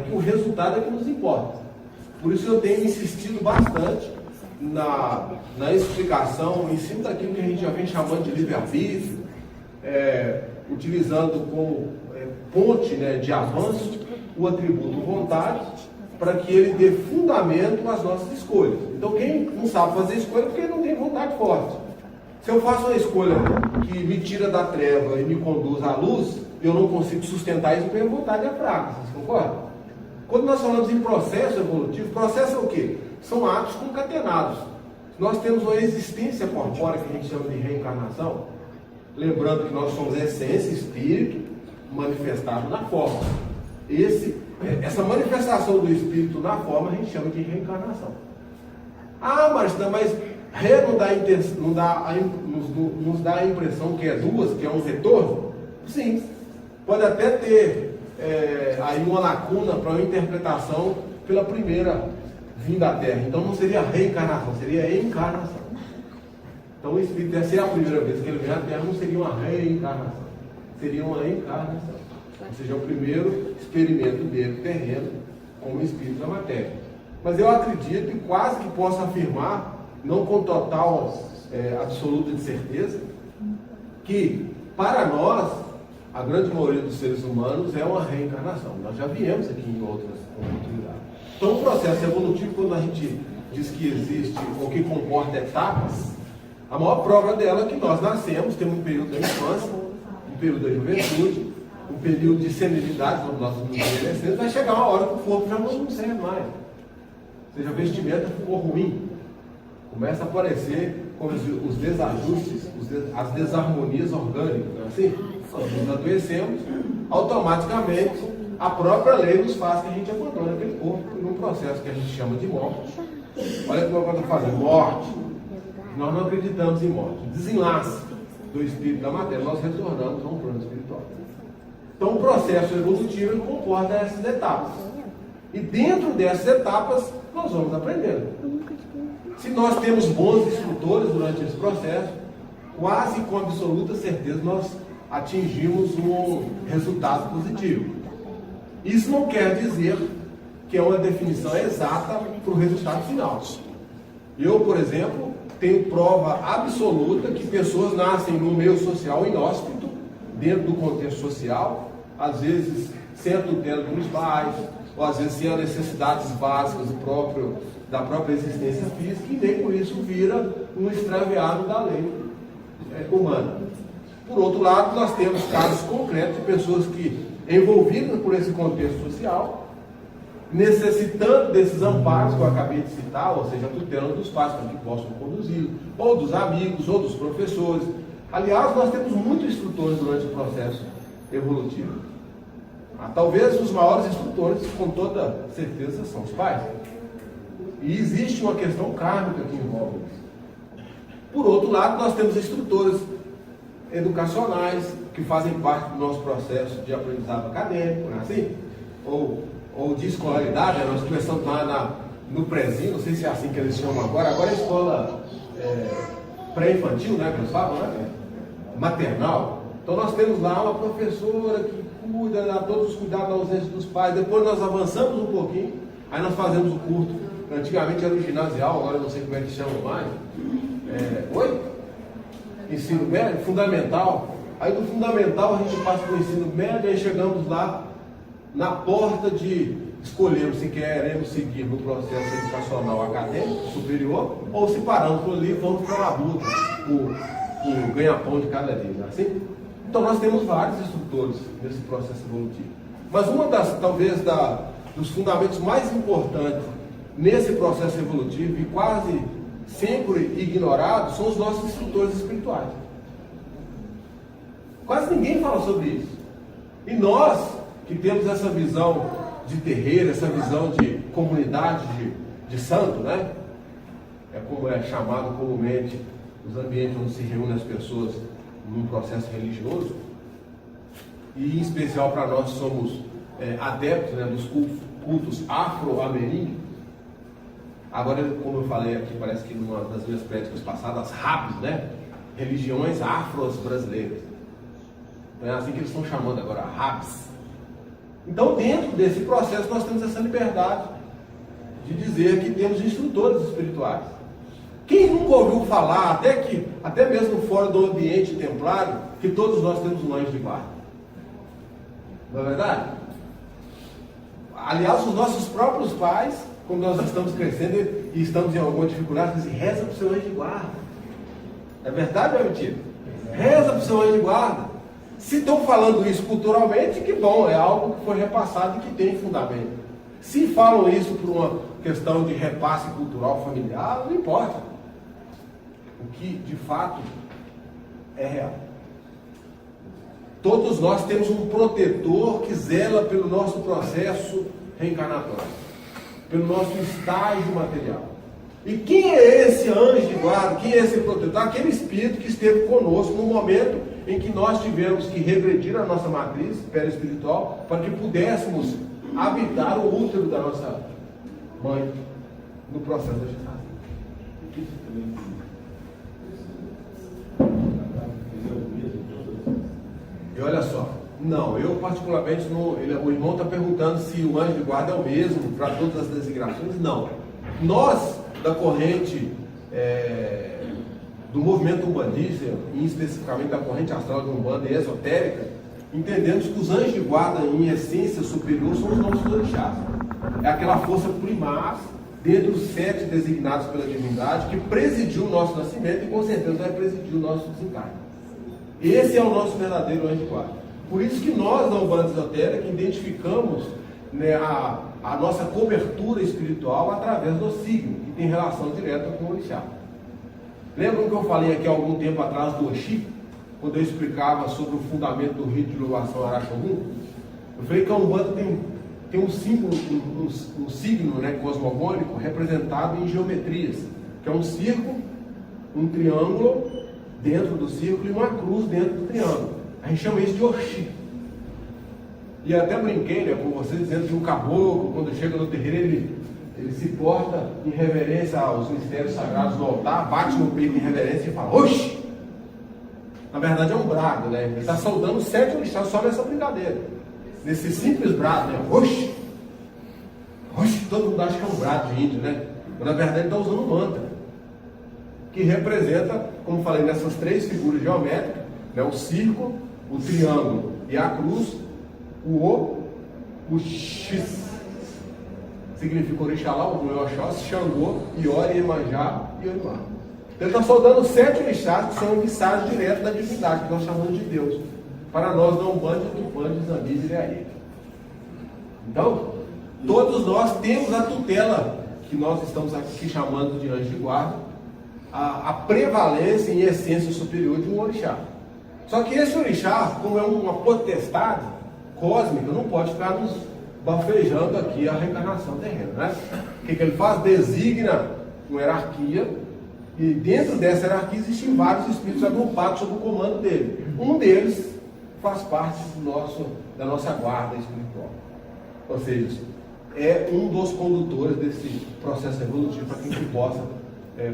que o resultado é que nos importa. Por isso eu tenho insistido bastante na explicação, em cima daquilo que a gente já vem chamando de livre-arbítrio, utilizando como ponte, né, de avanço o atributo vontade, para que ele dê fundamento às nossas escolhas. Então quem não sabe fazer escolha é porque não tem vontade forte. Se eu faço uma escolha que me tira da treva e me conduz à luz, eu não consigo sustentar isso porque a vontade é fraca. Vocês concordam? Quando nós falamos em processo evolutivo, processo é o quê? São atos concatenados. Nós temos uma existência corpórea que a gente chama de reencarnação, lembrando que nós somos essência, espírito, manifestado na forma. Essa manifestação do espírito na forma a gente chama de reencarnação. Ah, Marcelo, mas nos dá a impressão que é duas, que é um retorno? Sim, pode até ter aí uma lacuna para uma interpretação pela primeira vinda à Terra. Então não seria reencarnação, seria encarnação. Então o espírito ia ser a primeira vez que ele vem à Terra, não seria uma reencarnação, seria uma encarnação. Ou seja, o primeiro experimento dele terreno como espírito da matéria. Mas eu acredito e quase que posso afirmar, não com total absoluta de certeza, que para nós, a grande maioria dos seres humanos é uma reencarnação. Nós já viemos aqui em outras oportunidades. Então o processo evolutivo, quando a gente diz que existe ou que comporta etapas, a maior prova dela é que nós nascemos, temos um período da infância, um período da juventude, um período de senilidade, quando nós nos envelhecemos, vai chegar uma hora que o corpo já não serve mais. Ou seja, a vestimenta ficou ruim. Começa a aparecer como os desajustes, as desarmonias orgânicas, não é assim? Nós nos adoecemos, automaticamente a própria lei nos faz que a gente abandone aquele corpo num processo que a gente chama de morte. Olha como eu estou fazendo, morte. Nós não acreditamos em morte. Desenlace do espírito da matéria, nós retornamos a um plano espiritual. Então o processo evolutivo comporta essas etapas. E dentro dessas etapas, nós vamos aprendendo. Se nós temos bons instrutores durante esse processo, quase com absoluta certeza nós atingimos um resultado positivo. Isso não quer dizer que é uma definição exata para o resultado final. Eu, por exemplo, tenho prova absoluta que pessoas nascem no meio social inóspito, dentro do contexto social, às vezes sem a tutela dos pais, ou às vezes sem as necessidades básicas da própria existência física, e nem por isso vira um extraviado da lei humana. Por outro lado, nós temos casos concretos de pessoas que, envolvidas por esse contexto social, necessitando desses amparos que eu acabei de citar, ou seja, a tutela dos pais para que possam conduzi-lo, ou dos amigos, ou dos professores. Aliás, nós temos muitos instrutores durante o processo evolutivo. Talvez os maiores instrutores, com toda certeza, são os pais. E existe uma questão kármica que envolve isso. Por outro lado, nós temos instrutores educacionais que fazem parte do nosso processo de aprendizado acadêmico, não é assim? Ou de escolaridade, nós começamos lá no prézinho, não sei se é assim que eles chamam agora é escola pré-infantil, né, que eles falam, né? Maternal. Então nós temos lá uma professora que cuida, dá todos os cuidados da ausência dos pais. Depois nós avançamos um pouquinho, aí nós fazemos o curso. Antigamente era o ginasial, agora eu não sei como é que chama mais. Ensino médio, fundamental. Aí do fundamental a gente passa para o ensino médio, aí chegamos lá na porta de escolhermos se queremos seguir no processo educacional acadêmico superior ou se paramos por ali e vamos para a luta, o ganha-pão de cada dia, não é assim? Então nós temos vários instrutores nesse processo evolutivo. Mas uma dos fundamentos mais importantes nesse processo evolutivo e quase sempre ignorados são os nossos instrutores espirituais. Quase ninguém fala sobre isso. E nós, que temos essa visão de terreiro, essa visão de comunidade de santo, né? É como é chamado comumente os ambientes onde se reúnem as pessoas num processo religioso. E em especial para nós somos adeptos, né, dos cultos afro-ameríndios. Agora, como eu falei aqui, parece que numa das minhas prédicas passadas, RABs, né? Religiões afro-brasileiras. É assim que eles estão chamando agora, RABs. Então, dentro desse processo, nós temos essa liberdade de dizer que temos instrutores espirituais. Quem nunca ouviu falar, até mesmo fora do ambiente templário, que todos nós temos um anjo de guarda? Não é verdade? Aliás, os nossos próprios pais, quando nós estamos crescendo e estamos em alguma dificuldade, dizem, reza para o seu anjo de guarda. É verdade ou é mentira? Reza para o seu anjo de guarda. Se estão falando isso culturalmente, que bom, é algo que foi repassado e que tem fundamento. Se falam isso por uma questão de repasse cultural familiar, não importa. O que de fato é real. Todos nós temos um protetor que zela pelo nosso processo reencarnatório, pelo nosso estágio material. E quem é esse anjo de guarda? Quem é esse protetor? Aquele espírito que esteve conosco no momento em que nós tivemos que regredir a nossa matriz perispiritual para que pudéssemos habitar o útero da nossa mãe no processo da gestação. E olha só, não, eu particularmente não. O irmão está perguntando se o anjo de guarda é o mesmo para todas as designações. Não. Nós, da corrente do movimento umbandista, e especificamente da corrente astral de Umbanda e esotérica, entendemos que os anjos de guarda, em essência superior, são os nossos orixás. É aquela força primaz, dentre os 7 designados pela divindade, que presidiu o nosso nascimento e com certeza vai presidir o nosso desencarne. Esse é o nosso verdadeiro anjo de guarda. Por isso que nós, na Umbanda esotérica, identificamos, né, a nossa cobertura espiritual através do signo, que tem relação direta com o orixá. Lembram que eu falei aqui há algum tempo atrás do Oxi, quando eu explicava sobre o fundamento do rito de louvação Araxogum? Eu falei que a Umbanda tem um símbolo, um signo, né, cosmogônico representado em geometrias, que é um círculo, um triângulo dentro do círculo e uma cruz dentro do triângulo. A gente chama isso de Oxi. E até brinquei, né, com vocês, dizendo que um caboclo, quando chega no terreiro, ele se porta em reverência aos mistérios sagrados do altar, bate no peito em reverência e fala, Oxi! Na verdade é um brado, né? Ele está saudando 7 orixás só nessa brincadeira. Nesse simples brado, né? Oxi! Oxi! Todo mundo acha que é um brado de índio, né? Mas na verdade ele está usando um mantra, que representa, como falei, nessas 3 figuras geométricas, né? O círculo, o triângulo e a cruz, o X. Significa Orixalá, o Oxóssi, Xangô, Iori, Iemanjá e Orimá. Ele está soldando 7 orixás que são emissários diretos da divindade, que nós chamamos de Deus. Para nós, não Umbanda, Tupã, Zambis e Leaí. Então, todos nós temos a tutela, que nós estamos aqui chamando de anjo de guarda, a prevalência em essência superior de um orixá. Só que esse orixá, como é uma potestade cósmica, não pode ficar nos bafejando aqui a reencarnação terrena, né? O que ele faz? Designa uma hierarquia, e dentro dessa hierarquia existem vários espíritos agrupados sob o comando dele. Um deles faz parte da nossa guarda espiritual. Ou seja, é um dos condutores desse processo evolutivo para que a gente possa,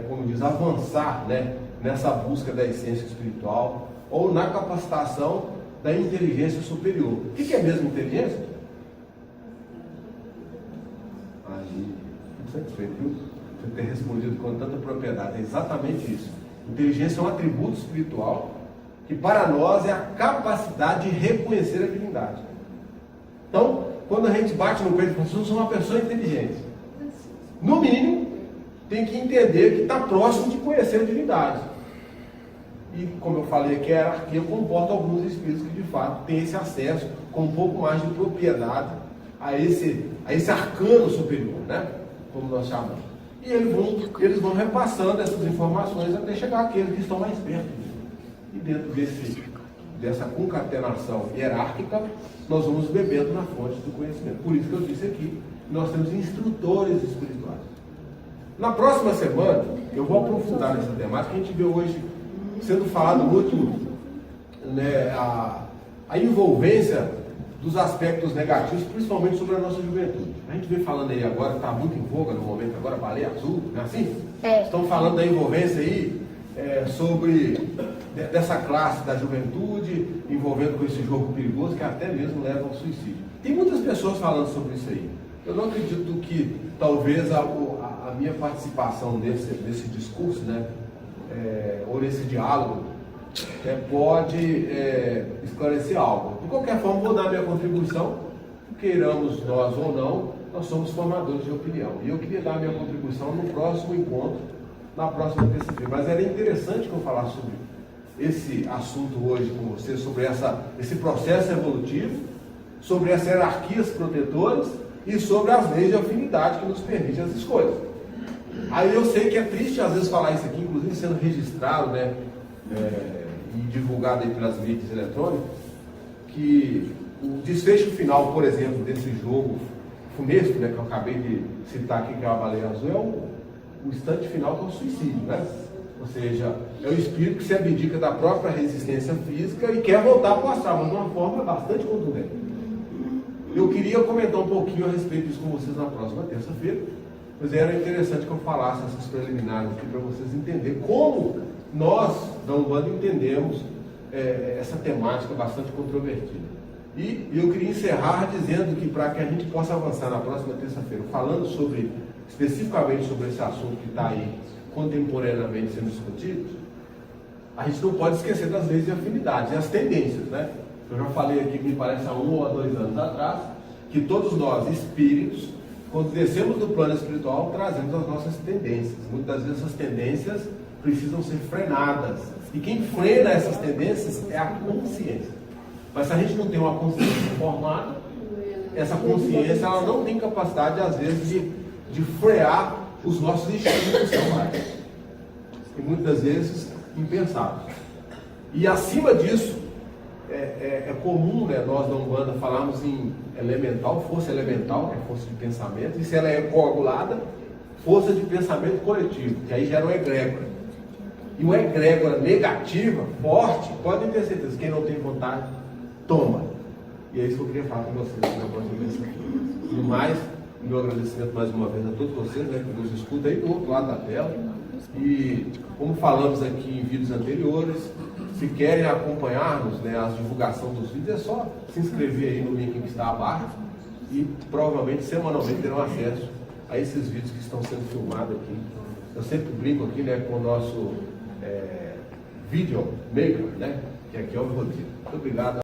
como diz, avançar, né, nessa busca da essência espiritual ou na capacitação da inteligência superior. O que é mesmo inteligência? Aí, satisfeito, viu? Você ter respondido com tanta propriedade. É exatamente isso. Inteligência é um atributo espiritual que para nós é a capacidade de reconhecer a divindade. Então, quando a gente bate no peito e fala, eu sou uma pessoa inteligente, no mínimo, tem que entender que está próximo de conhecer a divindade. E, como eu falei aqui, a hierarquia comporta alguns espíritos que, de fato, têm esse acesso com um pouco mais de propriedade a esse arcano superior, né? Como nós chamamos. E eles vão repassando essas informações até chegar àqueles que estão mais perto. E dentro dessa concatenação hierárquica, nós vamos bebendo na fonte do conhecimento. Por isso que eu disse aqui, nós temos instrutores espirituais. Na próxima semana, eu vou aprofundar nessa temática. A gente vê hoje sendo falado muito, né, a envolvência dos aspectos negativos, principalmente sobre a nossa juventude. A gente vem falando aí agora, está muito em voga no momento agora, baleia azul, não é assim? Estão falando da envolvência aí sobre dessa classe da juventude, envolvendo com esse jogo perigoso que até mesmo leva ao suicídio. Tem muitas pessoas falando sobre isso aí. Eu não acredito que talvez a minha participação nesse discurso, né, ou nesse diálogo, pode esclarecer algo. De qualquer forma, vou dar minha contribuição, queiramos nós ou não, nós somos formadores de opinião. E eu queria dar minha contribuição no próximo encontro, na próxima terça-feira. Mas era interessante que eu falasse sobre esse assunto hoje com você, sobre esse processo evolutivo, sobre as hierarquias protetoras e sobre as leis de afinidade que nos permitem as escolhas. Aí eu sei que é triste às vezes falar isso aqui, inclusive sendo registrado, né, e divulgado aí pelas mídias eletrônicas, que o desfecho final, por exemplo, desse jogo funesto, né, que eu acabei de citar aqui, que é a baleia azul, é o instante final, que é o suicídio, né? Ou seja, é o espírito que se abdica da própria resistência física e quer voltar para o astral, mas de uma forma bastante contundente. Eu queria comentar um pouquinho a respeito disso com vocês na próxima terça-feira, mas era interessante que eu falasse essas preliminares aqui para vocês entenderem como nós, da Umbanda, entendemos essa temática bastante controvertida. E eu queria encerrar dizendo que para que a gente possa avançar na próxima terça-feira, falando especificamente sobre esse assunto que está aí contemporaneamente sendo discutido, a gente não pode esquecer das leis de afinidade e as tendências, né? Eu já falei aqui, me parece há 1 ou 2 anos atrás, que todos nós, espíritos, quando descemos do plano espiritual, trazemos as nossas tendências. Muitas vezes essas tendências precisam ser frenadas. E quem frena essas tendências é a consciência. Mas se a gente não tem uma consciência formada, essa consciência ela não tem capacidade, às vezes, de frear os nossos instintos selvagens. E muitas vezes impensáveis. E acima disso, é comum, né, nós da Umbanda falarmos em elemental, força elemental, que é força de pensamento, e se ela é coagulada, força de pensamento coletivo, que aí gera uma egrégora. E uma egrégora negativa, forte, podem ter certeza, quem não tem vontade, toma. E é isso que eu queria falar com vocês na próxima vez. E mais, meu agradecimento mais uma vez a todos vocês, né, que nos escutam aí do outro lado da tela. E como falamos aqui em vídeos anteriores, se querem acompanhar-nos, né, a divulgação dos vídeos, é só se inscrever aí no link que está abaixo e provavelmente semanalmente terão acesso a esses vídeos que estão sendo filmados aqui. Eu sempre brinco aqui, né, com o nosso video maker, né, que aqui é o Rodrigo. Muito obrigado.